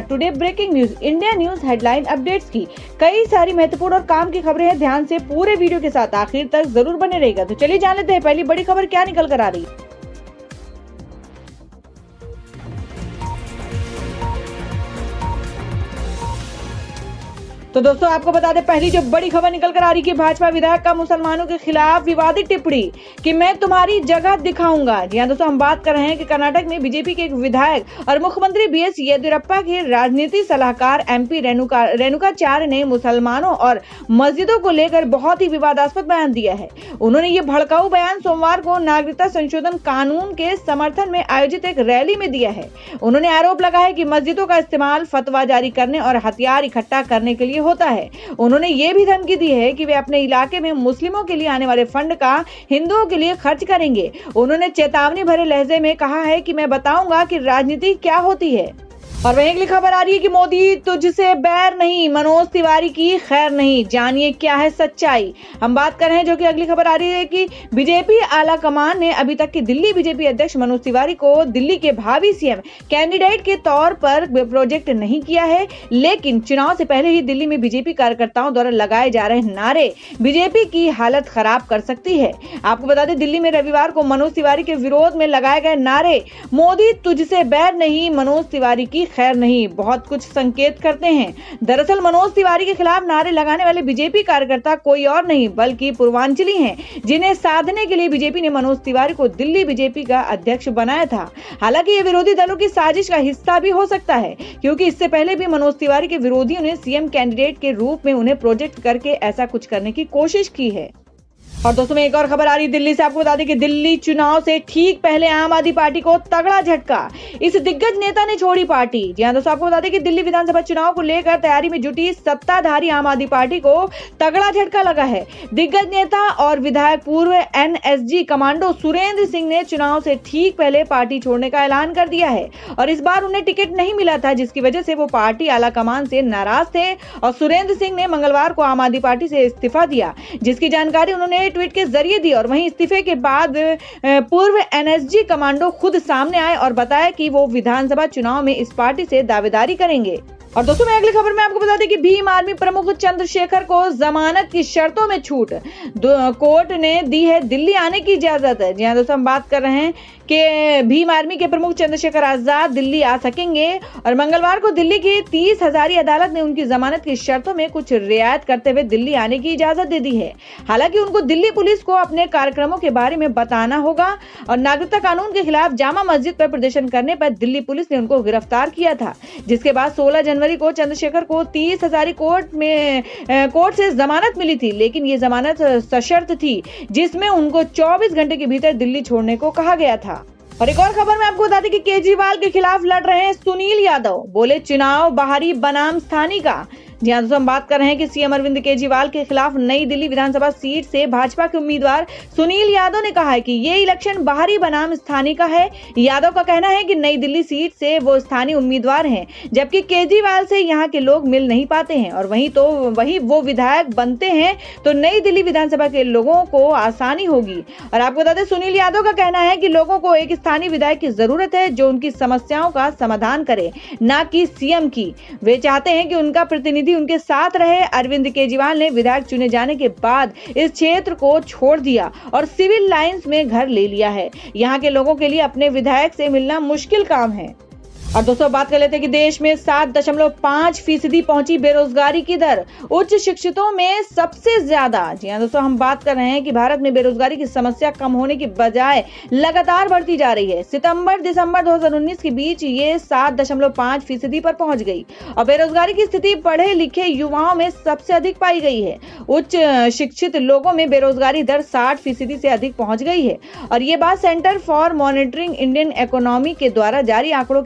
Today breaking news, India news headline updates की कई सारी महत्वपूर्ण और काम की खबरें हैं। ध्यान से पूरे वीडियो के साथ आखिर तक जरूर बने रहेगा। तो चलिए जान लेते हैं पहली बड़ी खबर क्या निकल कर आ रही है। तो दोस्तों आपको बता दें पहली जो बड़ी खबर निकल कर आ रही है कि भाजपा विधायक का मुसलमानों के खिलाफ विवादित टिप्पणी कि मैं तुम्हारी जगह दिखाऊंगा। जी हां दोस्तों, हम बात कर रहे हैं कि कर्नाटक में बीजेपी के एक विधायक और मुख्यमंत्री बीएस येदियुरप्पा के राजनीतिक सलाहकार एमपी रेणुकाचार्य ने मुसलमानों और मस्जिदों को लेकर बहुत ही विवादास्पद बयान दिया है। उन्होंने ये भड़काऊ बयान सोमवार को नागरिकता संशोधन कानून के समर्थन में आयोजित एक रैली में दिया है। उन्होंने आरोप लगाया कि मस्जिदों का इस्तेमाल फतवा जारी करने और हथियार इकट्ठा करने के लिए होता है। उन्होंने ये भी धमकी दी है कि वे अपने इलाके में मुस्लिमों के लिए आने वाले फंड का हिंदुओं के लिए खर्च करेंगे। उन्होंने चेतावनी भरे लहजे में कहा है कि मैं बताऊंगा कि राजनीति क्या होती है। और वहीं अगली खबर आ रही है कि मोदी तुझसे बैर नहीं, मनोज तिवारी की खैर नहीं, जानिए क्या है सच्चाई। हम बात कर रहे हैं जो कि अगली खबर आ रही है कि बीजेपी आला कमान ने अभी तक की दिल्ली बीजेपी अध्यक्ष मनोज तिवारी को दिल्ली के भावी सीएम कैंडिडेट के तौर पर प्रोजेक्ट नहीं किया है। लेकिन चुनाव से पहले ही दिल्ली में बीजेपी कार्यकर्ताओं द्वारा लगाए जा रहे नारे बीजेपी की हालत खराब कर सकती है। आपको बता दें दिल्ली में रविवार को मनोज तिवारी के विरोध में लगाए गए नारे मोदी तुझसे बैर नहीं, मनोज तिवारी की खैर नहीं बहुत कुछ संकेत करते हैं। दरअसल मनोज तिवारी के खिलाफ नारे लगाने वाले बीजेपी कार्यकर्ता कोई और नहीं बल्कि पूर्वांचली हैं, जिन्हें साधने के लिए बीजेपी ने मनोज तिवारी को दिल्ली बीजेपी का अध्यक्ष बनाया था। हालांकि ये विरोधी दलों की साजिश का हिस्सा भी हो सकता है, क्योंकि इससे पहले भी मनोज तिवारी के विरोधियों ने सीएम कैंडिडेट के रूप में उन्हें प्रोजेक्ट करके ऐसा कुछ करने की कोशिश की है। और दोस्तों में एक और खबर आ रही है दिल्ली से। आपको बता दें कि दिल्ली चुनाव से ठीक पहले आम आदमी पार्टी को तगड़ा झटका, इस दिग्गज नेता ने छोड़ी पार्टी। जी हां दोस्तों, आपको बता दें कि दिल्ली विधानसभा चुनाव को लेकर तैयारी में जुटी सत्ताधारी आम आदमी पार्टी को तगड़ा झटका लगा है। दिग्गज नेता और विधायक पूर्व एनएसजी कमांडो सुरेंद्र सिंह ने चुनाव से ठीक पहले पार्टी छोड़ने का ऐलान कर दिया है और इस बार उन्हें टिकट नहीं मिला था, जिसकी वजह से वो पार्टी आलाकमान से नाराज थे और सुरेंद्र सिंह ने मंगलवार को आम आदमी पार्टी से इस्तीफा दिया, जिसकी जानकारी उन्होंने ट्वीट के जरिए दी। और वहीं इस्तीफे के बाद पूर्व एनएसजी कमांडो खुद सामने आए और बताया कि वो विधानसभा चुनाव में इस पार्टी से दावेदारी करेंगे। और दोस्तों मैं अगली खबर में आपको बता दें कि भीम आर्मी प्रमुख चंद्रशेखर को जमानत की शर्तों में छूट, कोर्ट ने दी है दिल्ली आने की इजाजत। जी हां दोस्तों, हम बात कर रहे हैं कि भीम आर्मी के प्रमुख चंद्रशेखर आजाद दिल्ली आ सकेंगे और मंगलवार को दिल्ली की 30 हजारी अदालत ने उनकी जमानत की शर्तों में कुछ रियायत करते हुए दिल्ली आने की इजाजत दे दी है। हालांकि उनको दिल्ली पुलिस को अपने कार्यक्रमों के बारे में बताना होगा और नागरिकता कानून के खिलाफ जामा मस्जिद पर प्रदर्शन करने पर दिल्ली पुलिस ने उनको गिरफ्तार किया था, जिसके बाद 16 जनवरी को चंद्रशेखर को 30 हजारी कोर्ट से जमानत मिली थी। लेकिन ये जमानत सशर्त थी, जिसमें उनको 24 घंटे के भीतर दिल्ली छोड़ने को कहा गया था। और एक और खबर में आपको बता दें कि केजरीवाल के खिलाफ लड़ रहे हैं सुनील यादव, बोले चुनाव बाहरी बनाम स्थानीय का। जी हां दोस्तों, हम बात कर रहे हैं कि सीएम अरविंद केजरीवाल के खिलाफ नई दिल्ली विधानसभा सीट से भाजपा के उम्मीदवार सुनील यादव ने कहा है कि ये इलेक्शन बाहरी बनाम स्थानीय का है। यादव का कहना है कि नई दिल्ली सीट से वो स्थानीय उम्मीदवार हैं, जबकि केजरीवाल से यहाँ के लोग मिल नहीं पाते हैं और वही वो विधायक बनते हैं तो नई दिल्ली विधानसभा के लोगों को आसानी होगी। और आपको बता दें सुनील यादव का कहना है कि लोगों को एक स्थानीय विधायक की जरूरत है जो उनकी समस्याओं का समाधान करे, ना कि सीएम की। वे चाहते हैं कि उनका प्रतिनिधि उनके साथ रहे। अरविंद केजरीवाल ने विधायक चुने जाने के बाद इस क्षेत्र को छोड़ दिया और सिविल लाइंस में घर ले लिया है। यहाँ के लोगों के लिए अपने विधायक से मिलना मुश्किल काम है। और दोस्तों बात कर लेते हैं कि देश में 7.5% पहुंची बेरोजगारी की दर, उच्च शिक्षितों में सबसे ज्यादा। जी हां दोस्तों, हम बात कर रहे हैं कि भारत में बेरोजगारी की समस्या कम होने की बजाय लगातार बढ़ती जा रही है। सितंबर दिसंबर 2019 के बीच ये 7.5% पर पहुंच गई और बेरोजगारी की स्थिति पढ़े लिखे युवाओं में सबसे अधिक पाई गई है। उच्च शिक्षित लोगों में बेरोजगारी दर 60% से अधिक पहुंच गई है और ये बात centre for monitoring Indian economy के द्वारा जारी आंकड़ों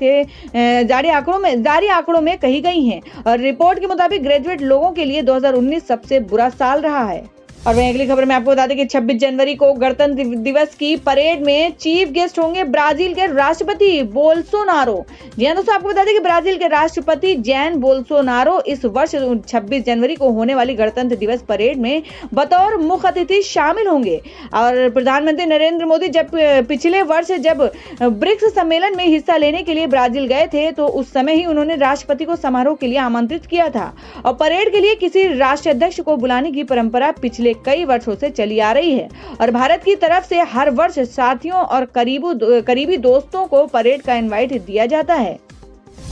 में कही गई हैं और रिपोर्ट के मुताबिक ग्रेजुएट लोगों के लिए 2019 सबसे बुरा साल रहा है। और वहीं अगली खबर में आपको बता दें कि 26 जनवरी को गणतंत्र दिवस की परेड में चीफ गेस्ट होंगे ब्राजील के राष्ट्रपति बोल्सोनारो। जी हां दोस्तों, आपको बता दें कि ब्राजील के राष्ट्रपति जैन बोल्सोनारो इस वर्ष 26 जनवरी को होने वाली गणतंत्र दिवस परेड में बतौर मुख्य अतिथि शामिल होंगे। और प्रधानमंत्री नरेंद्र मोदी जब पिछले वर्ष जब ब्रिक्स सम्मेलन में हिस्सा लेने के लिए ब्राजील गए थे तो उस समय ही उन्होंने राष्ट्रपति को समारोह के लिए आमंत्रित किया था। और परेड के लिए किसी राष्ट्रीय अध्यक्ष को बुलाने की परंपरा पिछले कई वर्षों से चली आ रही है और भारत की तरफ से हर वर्ष साथियों और करीबी दोस्तों को परेड का इनवाइट दिया जाता है।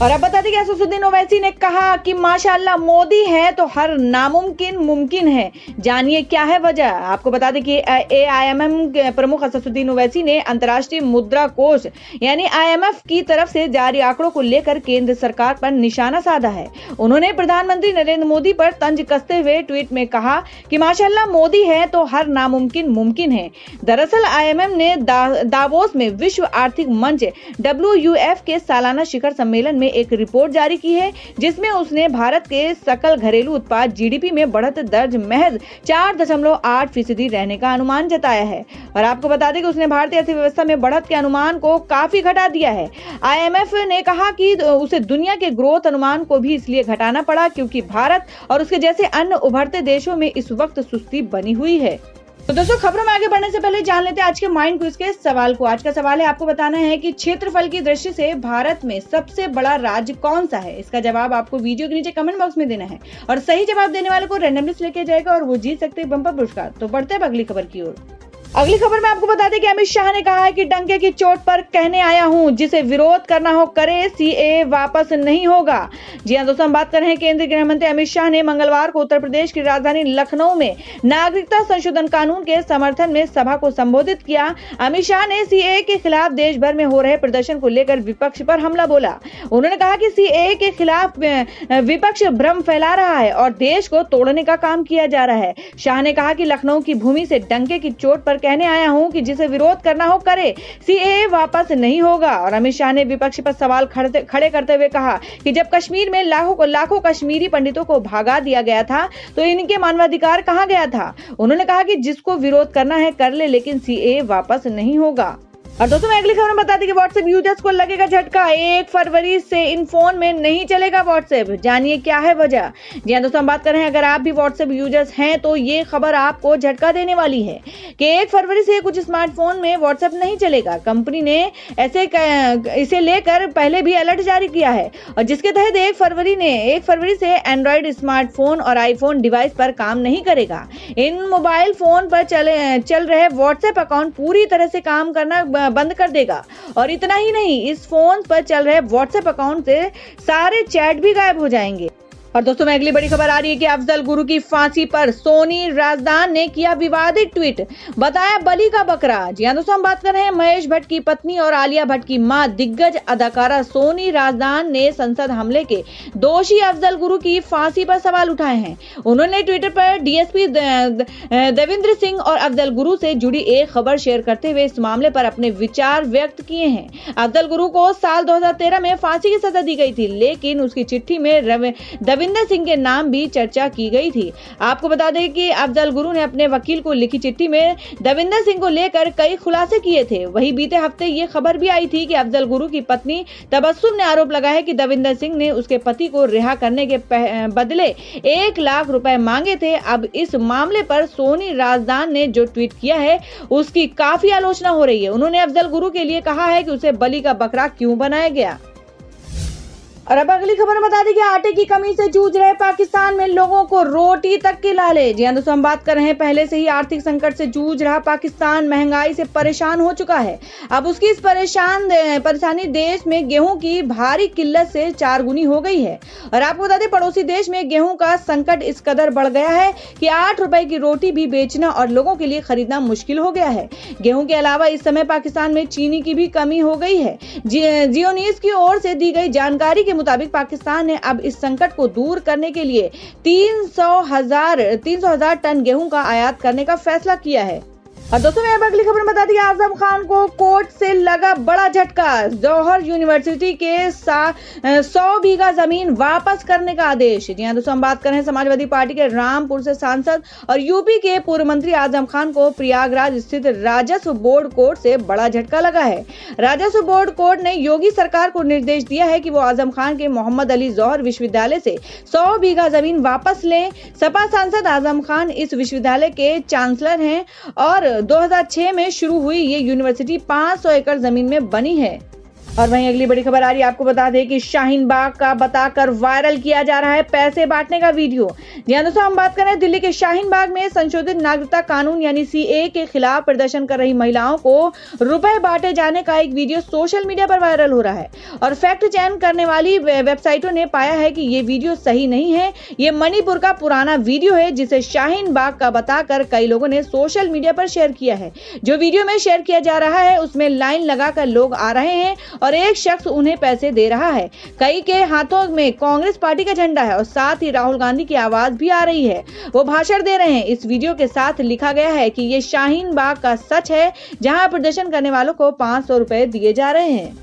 और अब बता दें कि असदुद्दीन ओवैसी ने कहा कि माशाअल्लाह मोदी है तो हर नामुमकिन मुमकिन है। जानिए क्या है वजह। आपको बता दें कि AIMM के प्रमुख असदुद्दीन ओवैसी ने अंतर्राष्ट्रीय मुद्रा कोष यानी IMF की तरफ से जारी आंकड़ों को लेकर केंद्र सरकार पर निशाना साधा है। उन्होंने प्रधानमंत्री नरेंद्र मोदी पर तंज कसते हुए ट्वीट में कहा कि माशाअल्लाह मोदी है तो हर नामुमकिन मुमकिन है। दरअसल IMF ने दावोस में विश्व आर्थिक मंच WEF के सालाना शिखर सम्मेलन में एक रिपोर्ट जारी की है जिसमें उसने भारत के सकल घरेलू उत्पाद GDP में बढ़त दर्ज महज 4.8% रहने का अनुमान जताया है। और आपको बता दें कि उसने भारतीय अर्थव्यवस्था में बढ़त के अनुमान को काफी घटा दिया है। IMF ने कहा कि उसे दुनिया के ग्रोथ अनुमान को भी इसलिए घटाना पड़ा क्योंकि भारत और उसके जैसे अन्य उभरते देशों में इस वक्त सुस्ती बनी हुई है। तो दोस्तों, खबरों में आगे बढ़ने से पहले जान लेते हैं आज के माइंड क्विज के सवाल को। आज का सवाल है, आपको बताना है कि क्षेत्रफल की दृष्टि से भारत में सबसे बड़ा राज्य कौन सा है। इसका जवाब आपको वीडियो के नीचे कमेंट बॉक्स में देना है और सही जवाब देने वाले को रैंडमली सिलेक्ट किया जाएगा और वो जीत सकते हैं बम्पर पुरस्कार। तो बढ़ते हैं अगली खबर की ओर। अगली खबर में आपको बता दें कि अमित शाह ने कहा है कि डंके की चोट पर कहने आया हूं, जिसे विरोध करना हो करे, CAA वापस नहीं होगा। जी हां दोस्तों, हम बात कर रहे हैं केंद्रीय गृह मंत्री अमित शाह ने मंगलवार को उत्तर प्रदेश की राजधानी लखनऊ में नागरिकता संशोधन कानून के समर्थन में सभा को संबोधित किया। अमित शाह ने CAA के खिलाफ देश भर में हो रहे प्रदर्शन को लेकर विपक्ष पर हमला बोला। उन्होंने कहा कि CAA के खिलाफ विपक्ष भ्रम फैला रहा है और देश को तोड़ने का काम किया जा रहा है। शाह ने कहा कि लखनऊ की भूमि से डंके की चोट पर कहने आया हूं कि जिसे विरोध करना हो करे, CAA वापस नहीं होगा। और अमित शाह ने विपक्ष पर सवाल खड़े करते हुए कहा कि जब कश्मीर में लाखों कश्मीरी पंडितों को भगा दिया गया था तो इनके मानवाधिकार कहां गया था। उन्होंने कहा कि जिसको विरोध करना है कर ले, लेकिन CAA वापस नहीं होगा। और दोस्तों, मैं अगली खबर में बता दी कि व्हाट्सएप यूजर्स को लगेगा झटका। 1 फरवरी से इन फोन में नहीं चलेगा व्हाट्सएप। जानिए क्या है वजह। जी हां दोस्तों, हम बात कर रहे हैं अगर आप भी व्हाट्सएप यूजर्स हैं तो ये खबर आपको झटका देने वाली है कि 1 फरवरी से कुछ स्मार्टफोन में व्हाट्सएप नहीं चलेगा। कंपनी ने इसे लेकर पहले भी अलर्ट जारी किया है और जिसके तहत 1 फरवरी से एंड्रॉइड स्मार्टफोन और आईफोन डिवाइस पर काम नहीं करेगा। इन मोबाइल फोन पर चल रहे व्हाट्सएप अकाउंट पूरी तरह से काम करना बंद कर देगा। और इतना ही नहीं, इस फोन पर चल रहे व्हाट्सएप अकाउंट से सारे चैट भी गायब हो जाएंगे। और दोस्तों, में अगली बड़ी खबर आ रही है कि अफजल गुरु की फांसी पर सोनी राजदान ने किया विवादित ट्वीट, बताया बलि का बकरा। जी हां दोस्तों, हम बात कर रहे हैं महेश भट्ट की पत्नी और आलिया भट्ट की मां दिग्गज अदाकारा सोनी राजदान ने संसद हमले के दोषी अफजल गुरु की फांसी पर सवाल उठाए हैं। उन्होंने ट्विटर पर DSP देवेंद्र सिंह और अफजल गुरु से जुड़ी एक खबर शेयर करते हुए इस मामले पर अपने विचार व्यक्त किए हैं। अफजल गुरु को साल 2013 में फांसी की सजा दी गई थी, लेकिन उसकी चिट्ठी में देविंदर सिंह के नाम भी चर्चा की गई थी। आपको बता दें कि अफजल गुरु ने अपने वकील को लिखी चिट्ठी में देविंदर सिंह को लेकर कई खुलासे किए थे। वहीं बीते हफ्ते ये खबर भी आई थी कि अफजल गुरु की पत्नी तबस्सुम ने आरोप लगाया है कि देविंदर सिंह ने उसके पति को रिहा करने के बदले 1 लाख रुपए मांगे थे। अब इस मामले पर सोनी राजदान ने जो ट्वीट किया है उसकी काफी आलोचना हो रही है। उन्होंने अफजल गुरु के लिए कहा है कि उसे बलि का बकरा क्यों बनाया गया। और अब अगली खबर बता दें कि आटे की कमी से जूझ रहे पाकिस्तान में लोगों को रोटी तक के लाले। जी हां दोस्तों, हम बात कर रहे हैं पहले से ही आर्थिक संकट से जूझ रहा पाकिस्तान महंगाई से परेशान हो चुका है। अब उसकी इस परेशानी देश में गेहूं की भारी किल्लत से 4 गुनी हो गई है। और आपको बता दें पड़ोसी देश में गेहूं का संकट इस कदर बढ़ गया है कि 8 रुपए की रोटी भी बेचना और लोगों के लिए खरीदना मुश्किल हो गया है। गेहूं के अलावा इस समय पाकिस्तान में चीनी की भी कमी हो गई है। जियो न्यूज की ओर से दी गई जानकारी के मुताबिक पाकिस्तान ने अब इस संकट को दूर करने के लिए 300,000 टन गेहूं का आयात करने का फैसला किया है। और दोस्तों मैं अब अगली खबर बता दी, आजम खान को कोर्ट से लगा बड़ा झटका। जौहर यूनिवर्सिटी के 100 बीघा जमीन वापस करने का आदेश। जी हां दोस्तों, हम बात कर रहे हैं समाजवादी पार्टी के रामपुर से सांसद और यूपी के पूर्व मंत्री आजम खान को प्रयागराज स्थित राजस्व बोर्ड कोर्ट से बड़ा झटका लगा है। राजस्व बोर्ड कोर्ट ने योगी सरकार को निर्देश दिया है कि वो आजम खान के मोहम्मद अली जौहर विश्वविद्यालय से 100 बीघा जमीन वापस लें। सपा सांसद आजम खान इस विश्वविद्यालय के चांसलर हैं और 2006 में शुरू हुई ये यूनिवर्सिटी 500 एकड़ जमीन में बनी है। और वहीं अगली बड़ी खबर आ रही है, आपको बता दें कि शाहीन बाग का बताकर वायरल किया जा रहा है पैसे बांटने का वीडियो। जी हां दोस्तों, हम बात कर रहे हैं दिल्ली के शाहीन बाग में संशोधित नागरिकता कानून यानी सीए के खिलाफ प्रदर्शन कर रही महिलाओं को रुपए बांटे जाने का एक वीडियो सोशल मीडिया पर वायरल हो रहा है। और फैक्ट चेक करने वाली वेबसाइटों ने पाया है कि ये वीडियो सही नहीं है। ये मणिपुर का पुराना वीडियो है जिसे शाहीन बाग का बताकर कई लोगों ने सोशल मीडिया पर शेयर किया है। जो वीडियो में शेयर किया जा रहा है उसमें लाइन लगाकर लोग आ रहे हैं और एक शख्स उन्हें पैसे दे रहा है। कई के हाथों में कांग्रेस पार्टी का झंडा है और साथ ही राहुल गांधी की आवाज भी आ रही है, वो भाषण दे रहे हैं। इस वीडियो के साथ लिखा गया है कि ये शाहीन बाग का सच है जहां प्रदर्शन करने वालों को 500 रुपए दिए जा रहे हैं।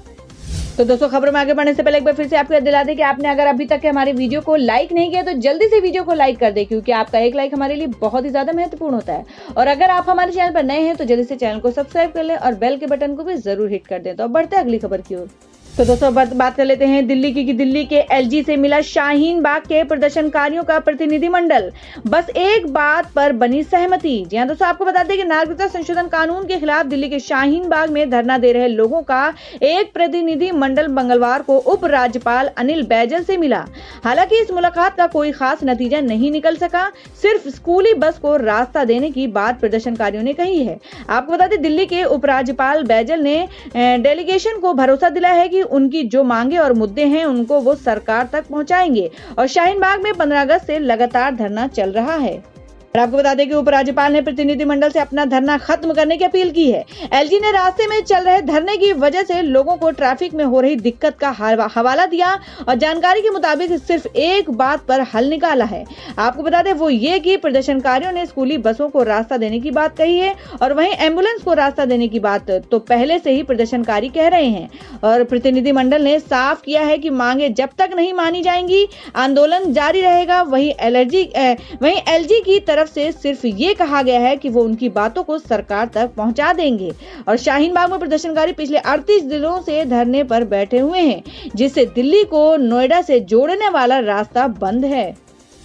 तो दोस्तों खबर में आगे बढ़ने से पहले एक बार फिर से आपको याद दिला दें कि आपने अगर अभी तक हमारे वीडियो को लाइक नहीं किया तो जल्दी से वीडियो को लाइक कर दें, क्योंकि आपका एक लाइक हमारे लिए बहुत ही ज्यादा महत्वपूर्ण होता है। और अगर आप हमारे चैनल पर नए हैं तो जल्दी से चैनल को सब्सक्राइब कर लें और बेल के बटन को भी जरूर हिट कर दें। तो अब बढ़ते हैं अगली खबर की ओर। तो दोस्तों बात कर लेते हैं दिल्ली की। दिल्ली के एलजी से मिला शाहीन बाग के प्रदर्शनकारियों का प्रतिनिधिमंडल, बस एक बात पर बनी सहमति। जी हां दोस्तों, आपको बता दें कि नागरिकता संशोधन कानून के खिलाफ दिल्ली के शाहीन बाग में धरना दे रहे लोगों का एक प्रतिनिधि मंडल मंगलवार को उपराज्यपाल अनिल बैजल से मिला। हालांकि इस मुलाकात का कोई खास नतीजा नहीं निकल सका, सिर्फ स्कूली बस को रास्ता देने की बात प्रदर्शनकारियों ने कही है। आपको बता दें दिल्ली के उपराज्यपाल बैजल ने डेलीगेशन को भरोसा दिलाया है कि उनकी जो मांगे और मुद्दे हैं उनको वो सरकार तक पहुंचाएंगे। और शाहीन बाग में 15 अगस्त से लगातार धरना चल रहा है। और आपको बता दें कि उपराज्यपाल ने प्रतिनिधिमंडल से अपना धरना खत्म करने की अपील की है। एलजी ने रास्ते में चल रहे धरने की वजह से लोगों को ट्रैफिक में हो रही दिक्कत का हवाला दिया और जानकारी के मुताबिक सिर्फ एक बात पर हल निकाला है। आपको बता दें वो ये कि प्रदर्शनकारियों ने स्कूली बसों को रास्ता देने की बात कही है और वहीं एम्बुलेंस को रास्ता देने की बात तो पहले से ही प्रदर्शनकारी कह रहे हैं। और प्रतिनिधिमंडल ने साफ किया है कि मांगे जब तक नहीं मानी जाएंगी आंदोलन जारी रहेगा। वहीं एलजी की तरफ से सिर्फ ये कहा गया है कि वो उनकी बातों को सरकार तक पहुंचा देंगे। और शाहीन बाग में प्रदर्शनकारी पिछले 38 दिनों से धरने पर बैठे हुए हैं, जिससे दिल्ली को नोएडा से जोड़ने वाला रास्ता बंद है।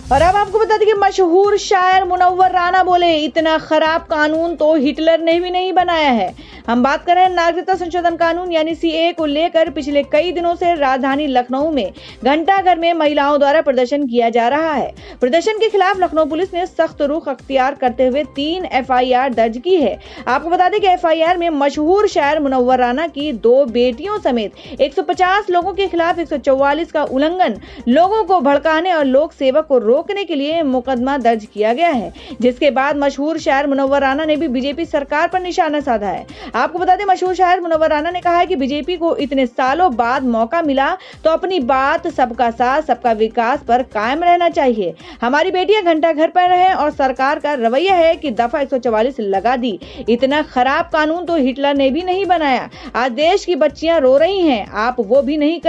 और अब आपको बता दें कि मशहूर शायर मुनव्वर राना बोले, इतना खराब कानून तो हिटलर ने भी नहीं बनाया है। हम बात कर रहे हैं नागरिकता संशोधन कानून यानी सीए को लेकर पिछले कई दिनों से राजधानी लखनऊ में घंटाघर में महिलाओं द्वारा प्रदर्शन किया जा रहा है। प्रदर्शन के खिलाफ लखनऊ पुलिस ने सख्त रुख अख्तियार करते हुए 3 एफआईआर दर्ज की है। आपको बता दें कि एफआईआर में मशहूर शायर मुनव्वर राना की 2 बेटियों समेत 150 लोगों के खिलाफ 144 का उल्लंघन, लोगों को भड़काने और लोक सेवक को रोकने के लिए मुकदमा दर्ज किया गया है। जिसके बाद मशहूर शायर मुनव्वर राना ने भी बीजेपी सरकार पर निशाना साधा है। आपको बता दें मशहूर शायर मुनव्वर राना ने कहा है कि बीजेपी को इतने सालों बाद मौका मिला तो अपनी बात सबका साथ सबका विकास पर कायम रहना चाहिए। हमारी बेटियां घंटाघर पर हैं और सरकार का रवैया है कि दफा 144 लगा दी। इतना खराब कानून तो हिटलर ने भी नहीं बनाया। आज देश की बच्चियां रो रही हैं, आप वो भी नहीं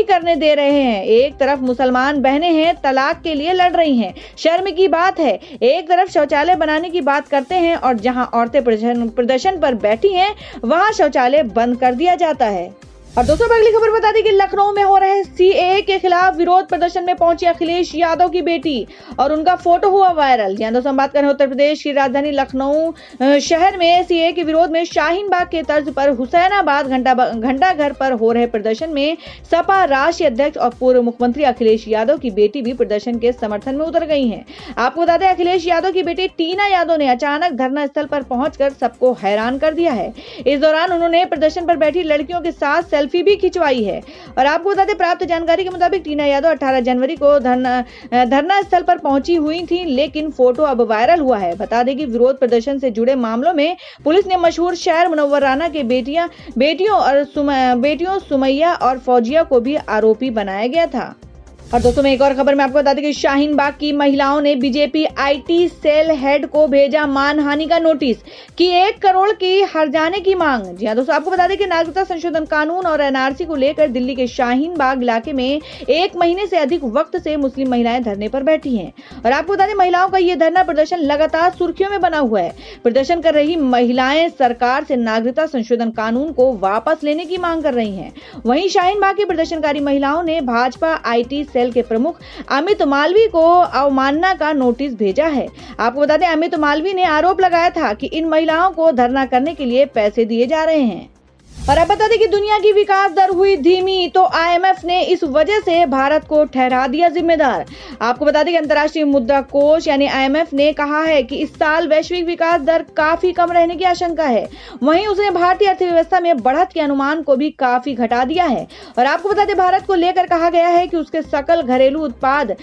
करने दे रहे हैं। एक तरफ मुसलमान बहनें हैं तलाक के लिए लड़ रही हैं, शर्म की बात है। एक तरफ शौचालय बनाने की बात करते हैं और जहां औरतें प्रदर्शन पर बैठी हैं वहां शौचालय बंद कर दिया जाता है। और दोस्तों अगली खबर बता दी कि लखनऊ में हो रहे सीएए के खिलाफ विरोध प्रदर्शन में पहुंची अखिलेश यादव की बेटी और उनका फोटो हुआ वायरल। जी दोस्तों हम बात कर रहे हैं उत्तर प्रदेश की राजधानी लखनऊ शहर में सीएए के विरोध में शाहीन बाग के तर्ज पर हुसैनाबाद घंटाघर पर हो रहे प्रदर्शन में सपा राष्ट्रीय अध्यक्ष और पूर्व मुख्यमंत्री अखिलेश यादव की बेटी भी प्रदर्शन के समर्थन में उतर गई है। आपको बता दें अखिलेश यादव की बेटी टीना यादव ने अचानक धरना स्थल पर पहुंचकर सबको हैरान कर दिया है। इस दौरान उन्होंने प्रदर्शन पर बैठी लड़कियों के साथ सेल्फी भी खिंचवाई है। और आपको बता दें प्राप्त जानकारी के मुताबिक टीना यादव 18 जनवरी को धरना स्थल पर पहुंची हुई थी, लेकिन फोटो अब वायरल हुआ है। बता दें कि विरोध प्रदर्शन से जुड़े मामलों में पुलिस ने मशहूर शायर मुनव्वर राना के बेटियों सुमैया और फौजिया को भी आरोपी बनाया गया था। और दोस्तों मैं एक और खबर में आपको बता दें कि शाहीन बाग की महिलाओं ने बीजेपी आईटी सेल हेड को भेजा मानहानि का नोटिस कि 1 करोड़ की हर्जाने की मांग। जी हां दोस्तों, आपको बता दें कि नागरिकता संशोधन कानून और एनआरसी को लेकर दिल्ली के शाहीन बाग इलाके में 1 महीने से अधिक वक्त से मुस्लिम महिलाएं धरने पर बैठी हैं। और आपको बता दें महिलाओं का यह धरना प्रदर्शन लगातार सुर्खियों में बना हुआ है। प्रदर्शन कर रही महिलाएं सरकार से नागरिकता संशोधन कानून को वापस लेने की मांग कर रही हैं। वहीं शाहीन बाग की प्रदर्शनकारी महिलाओं ने भाजपा आईटी सेल के प्रमुख अमित मालवी को अवमानना का नोटिस भेजा है। आपको बता दें अमित मालवी ने आरोप लगाया था कि इन महिलाओं को धरना करने के लिए पैसे दिए जा रहे हैं। और अब बता दें कि दुनिया की विकास दर हुई धीमी तो आईएमएफ ने इस वजह से भारत को ठहरा दिया जिम्मेदार। आपको बता दें कि अंतर्राष्ट्रीय मुद्रा कोष यानी आईएमएफ ने कहा है कि इस साल वैश्विक विकास दर काफी कम रहने की आशंका है। वहीं उसने भारतीय अर्थव्यवस्था में बढ़त के अनुमान को भी काफी घटा दिया है। और आपको बता दें भारत को लेकर कहा गया है कि उसके सकल घरेलू उत्पाद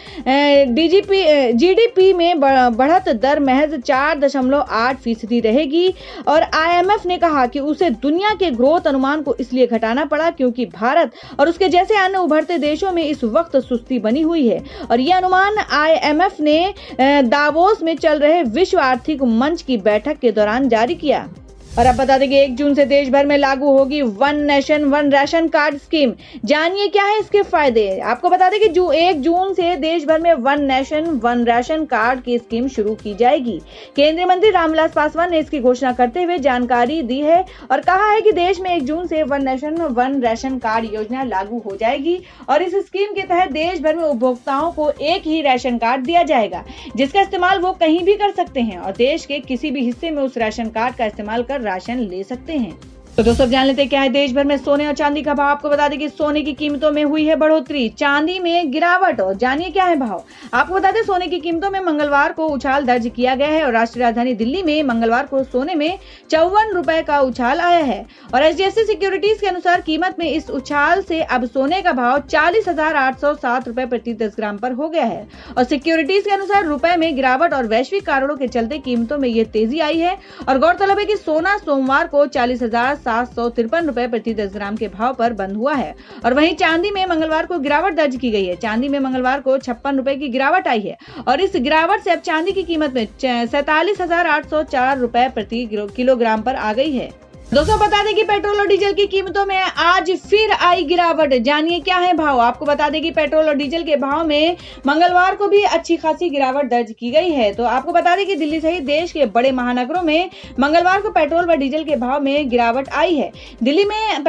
जीडीपी में बढ़त दर महज 4.8% रहेगी। और आईएमएफ ने कहा कि उसे दुनिया के ग्रोथ अनुमान को इसलिए घटाना पड़ा क्योंकि भारत और उसके जैसे अन्य उभरते देशों में इस वक्त सुस्ती बनी हुई है। और यह अनुमान आईएमएफ ने दावोस में चल रहे विश्व आर्थिक मंच की बैठक के दौरान जारी किया। और अब बता दें कि 1 जून से देश भर में लागू होगी one nation one ration card scheme. जानिए क्या है इसके फायदे। आपको बता दें कि 1 जून से देश भर में one nation one ration card की स्कीम शुरू की जाएगी। केंद्रीय मंत्री रामविलास पासवान ने इसकी घोषणा करते हुए जानकारी दी है और कहा है कि देश में 1 जून से one nation one ration card योजना लागू हो जाएगी। और इस स्कीम के तहत देश भर में उपभोक्ताओं को एक ही राशन कार्ड दिया जाएगा जिसका इस्तेमाल वो कहीं भी कर सकते हैं और देश के किसी भी हिस्से में उस राशन कार्ड का इस्तेमाल कर राशन ले सकते हैं। तो दोस्तों जान लेते हैं क्या है देश भर में सोने और चांदी का भाव। आपको बता दें कि सोने की कीमतों में हुई है बढ़ोतरी, चांदी में गिरावट। और जानिए क्या है भाव। आपको बता दें सोने की कीमतों में मंगलवार को उछाल दर्ज किया गया है और राष्ट्रीय राजधानी दिल्ली में मंगलवार को सोने में 54 रुपए का उछाल आया है। और एचडीएफसी सिक्योरिटीज के अनुसार कीमत में इस उछाल से अब सोने का भाव 40,807 रुपए प्रति 10 ग्राम पर हो गया है। और सिक्योरिटीज के अनुसार रुपए में गिरावट और वैश्विक कारणों के चलते कीमतों में यह तेजी आई है। और गौरतलब है कि सोना सोमवार को 40,753 रुपए प्रति 10 ग्राम के भाव पर बंद हुआ है। और वहीं चांदी में मंगलवार को गिरावट दर्ज की गई है। चांदी में मंगलवार को 56 रुपए की गिरावट आई है और इस गिरावट से अब चांदी की कीमत में 47,804 रुपए प्रति किलोग्राम पर आ गई है। दोस्तों बता दें कि पेट्रोल और डीजल की कीमतों में आज फिर आई गिरावट। जानिए क्या है भाव। आपको बता दें कि पेट्रोल और डीजल के भाव में मंगलवार को भी अच्छी खासी गिरावट दर्ज की गई है। तो आपको बता दें कि दिल्ली सहित देश के बड़े महानगरों में मंगलवार को पेट्रोल व डीजल के भाव में गिरावट आई है। दिल्ली में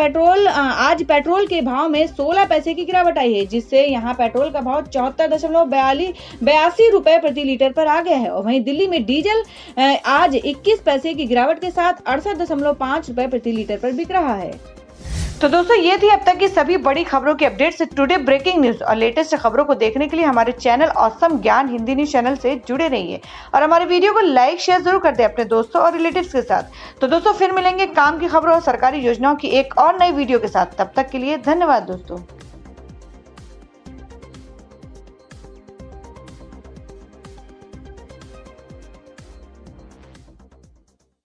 आज पेट्रोल के भाव में 16 पैसे की गिरावट आई है जिससे यहाँ पेट्रोल का भाव 74.82 रुपए प्रति लीटर पर आ गया है। और वहीं दिल्ली में डीजल आज 21 पैसे की गिरावट के साथ 68.5 रुपए प्रति लीटर पर बिक रहा है। तो दोस्तों ये थी अब तक की सभी बड़ी खबरों की अपडेट्स। टुडे ब्रेकिंग न्यूज और लेटेस्ट खबरों को देखने के लिए हमारे चैनल ऑसम ज्ञान हिंदी न्यूज चैनल से जुड़े रहिए और हमारे वीडियो को लाइक शेयर जरूर कर दें अपने दोस्तों और रिलेटिव्स के साथ। तो दोस्तों फिर मिलेंगे काम की खबरों और सरकारी योजनाओं की एक और नई वीडियो के साथ। तब तक के लिए धन्यवाद दोस्तों।